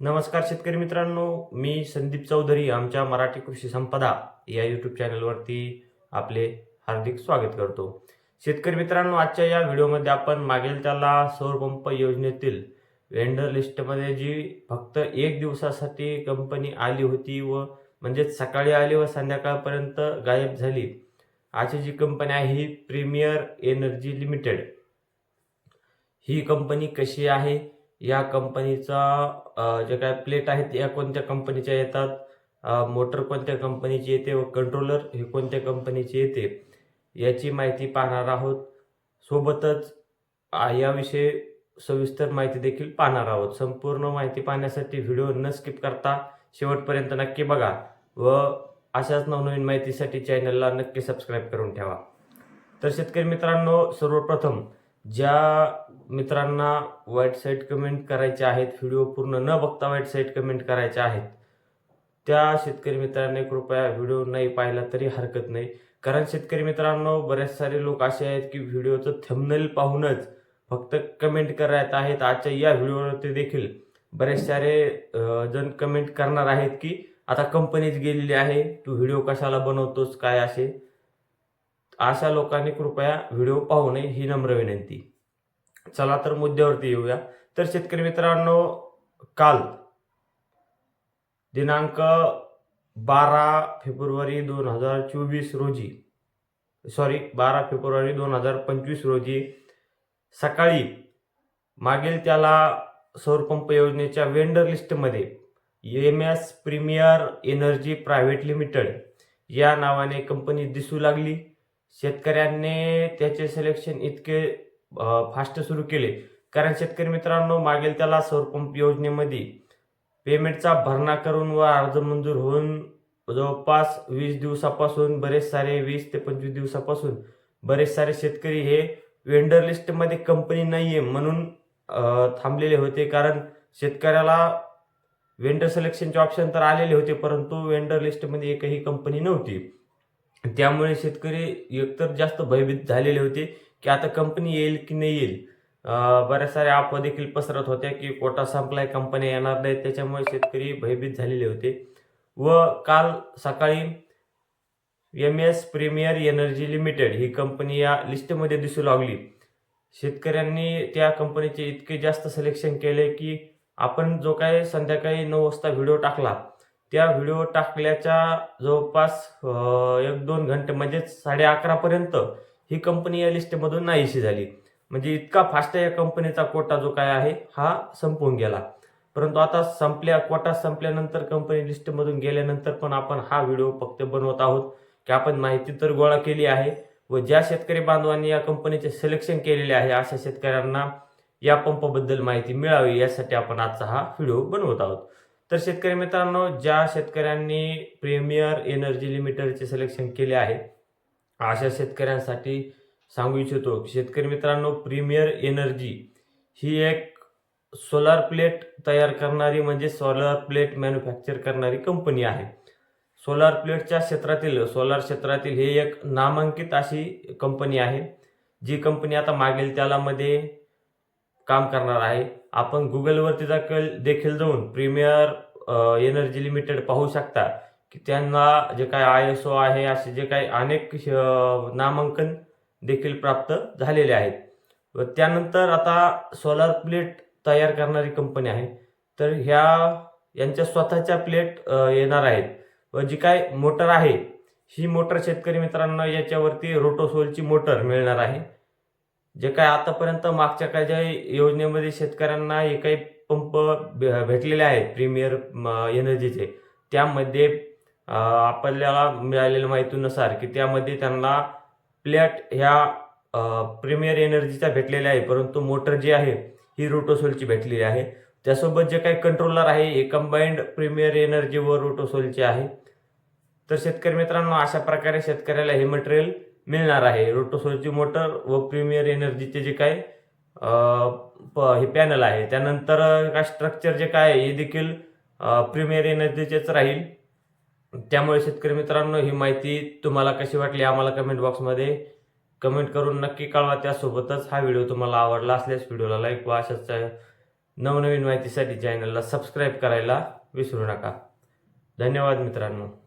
नमस्कार शेतकरी मित्रांनो, मी संदीप चौधरी आमच्या मराठी कृषी संपदा या यूट्यूब चॅनलवरती आपले हार्दिक स्वागत करतो. शेतकरी मित्रांनो, आजच्या या व्हिडिओमध्ये आपण मागेल त्याला सौर पंप योजनेतील वेंडर लिस्टमध्ये जी फक्त एक दिवसासाठी कंपनी आली होती व म्हणजे सकाळी आली व संध्याकाळपर्यंत गायब झाली, अशी जी कंपनी आहे ही प्रीमियर एनर्जी लिमिटेड. ही कंपनी कशी आहे, या कंपनीचा जे काय प्लेट आहेत या कोणत्या कंपनीच्या येतात, मोटर कोणत्या कंपनीची येते व कंट्रोलर हे कोणत्या कंपनीचे येते, याची माहिती पाहणार आहोत. सोबतच याविषयी सविस्तर माहिती देखील पाहणार आहोत. संपूर्ण माहिती पाहण्यासाठी व्हिडिओ न स्किप करता शेवटपर्यंत नक्की बघा व अशाच नवनवीन माहितीसाठी चॅनलला नक्की सबस्क्राईब करून ठेवा. तर शेतकरी मित्रांनो, सर्वप्रथम ज्या मित्रांना वाईट साईड कमेंट करायचे आहेत, व्हिडिओ पूर्ण न बघता वाईट साईड कमेंट करायच्या आहेत, त्या शेतकरी मित्रांनी कृपया व्हिडिओ नाही पाहिला तरी हरकत नाही. कारण शेतकरी मित्रांनो, बरेच सारे लोक असे आहेत की व्हिडिओचं थंबनेल पाहूनच फक्त कमेंट करत आहेत. आजच्या या व्हिडिओवरती देखील बरेच सारे जण कमेंट करणार आहेत की आता कंपनीच गेलेली आहे, तू व्हिडिओ कशाला बनवतोस काय असे. अशा लोकांनी कृपया व्हिडिओ पाहू नये ही नम्र विनंती. चला तर मुद्द्यावरती येऊया. तर शेतकरी मित्रांनो, काल दिनांक 12 फेब्रुवारी 2024 रोजी 2025 रोजी सकाळी मागील त्याला सौर पंप योजनेच्या वेंडर लिस्टमध्ये MS premier energy private limited या नावाने कंपनी दिसू लागली. शेतकऱ्यांनी त्याचे सिलेक्शन इतके फास्ट सुरू केले, कारण शेतकरी मित्रांनो, मागेल त्याला सौर पंप योजनेमध्ये पेमेंटचा भरणा करून व अर्ज मंजूर होऊन जवळपास 20 दिवसापासून बरेच सारे 20 ते 25 दिवसापासून बरेच सारे शेतकरी हे वेंडर लिस्टमध्ये कंपनी नाहीये म्हणून थांबलेले होते. कारण शेतकऱ्याला वेंडर सिलेक्शनचे ऑप्शन तर आलेले होते, परंतु वेंडर लिस्टमध्ये एकही कंपनी नव्हती. त्यामुळे शेतकरी एकतर जास्त भयभीत झालेले होते की आता कंपनी येईल की नाही येईल. बऱ्याच साऱ्या अफवा देखील पसरत होत्या की कोटा संपलाय, कंपन्या येणार नाहीत. त्याच्यामुळे शेतकरी भयभीत झालेले होते व काल सकाळी एमएस प्रीमियर एनर्जी लिमिटेड ही कंपनी या लिस्टमध्ये दिसू लागली. शेतकऱ्यांनी त्या कंपनीचे इतके जास्त सिलेक्शन केले की आपण जो काही संध्याकाळी 9 वाजता व्हिडिओ टाकला, त्या व्हिडिओ टाकल्याच्या जवळपास 1-2 घंटे म्हणजेच 11:30 पर्यंत ही कंपनी या लिस्टमधून नाहीशी झाली. म्हणजे इतका फास्ट या कंपनीचा कोटा जो काय आहे हा संपून गेला. परंतु आता कोटा संपल्यानंतर कंपनी लिस्टमधून गेल्यानंतर पण आपण हा व्हिडिओ फक्त बनवत आहोत की आपण माहिती तर गोळा केली आहे व ज्या शेतकरी बांधवांनी या कंपनीचे सिलेक्शन केलेले आहे अशा शेतकऱ्यांना या पंपाबद्दल माहिती मिळावी यासाठी आपण आजचा हा व्हिडिओ बनवत आहोत. तर शेतकरी मित्रांनो, ज्या शेतकऱ्यांनी प्रीमियर एनर्जी लिमिटेडचे सिलेक्शन केले आहे अशा शेतकऱ्यांसाठी सांगू इच्छितो. शेतकरी मित्रांनो, प्रीमियर एनर्जी ही एक सोलार प्लेट तयार करणारी म्हणजे सोलार प्लेट मॅन्युफॅक्चर करणारी कंपनी आहे. सोलार क्षेत्रातील हे एक नामांकित अशी कंपनी आहे, जी कंपनी आता मागेल त्याला मध्ये काम करणार आहे. आपण गुगलवरती देखील जाऊन प्रीमियर एनर्जी लिमिटेड पाहू शकता की त्यांना जे काय ISO आहे असे जे काही अनेक नामांकन देखील प्राप्त झालेले आहेत. व त्यानंतर आता सोलार प्लेट तयार करणारी कंपनी आहे, तर यांच्या स्वतःच्या प्लेट येणार आहेत व जी काय मोटर आहे ही मोटर शेतकरी मित्रांनो याच्यावरती रोटोसोलची मोटर मिळणार आहे. जे काय आतापर्यंत मागच्या काही ज्या योजनेमध्ये शेतकऱ्यांना हे काही पंप भेटलेले आहेत प्रीमियर एनर्जीचे, त्यामध्ये आपल्याला मिळालेल्या माहितीनुसार की त्यामध्ये त्यांना प्लेट ह्या प्रीमियर एनर्जीचा भेटलेल्या आहे, परंतु मोटर जी आहे ही रोटोसोलची भेटलेली आहे. त्यासोबत जे काही कंट्रोलर आहे हे कंबाईंड प्रीमियर एनर्जी व रोटोसोलचे आहे. तर शेतकरी मित्रांनो, अशा प्रकारे शेतकऱ्याला हे मटेरियल मिळणार आहे. रोटोसोलची मोटर व प्रीमियर एनर्जीचे जे काय हे पॅनल आहे, त्यानंतर काय स्ट्रक्चर जे काय हे देखील प्रीमियर एनर्जीचेच राहील. त्यामुळे शेतकरी मित्रांनो, ही माहिती तुम्हाला कशी वाटली आम्हाला कमेंट बॉक्समध्ये कमेंट करून नक्की कळवा. त्यासोबतच हा व्हिडिओ तुम्हाला आवडला असल्यास व्हिडिओला लाईक व अशाच नवनवीन माहितीसाठी चॅनलला सबस्क्राईब करायला विसरू नका. धन्यवाद मित्रांनो.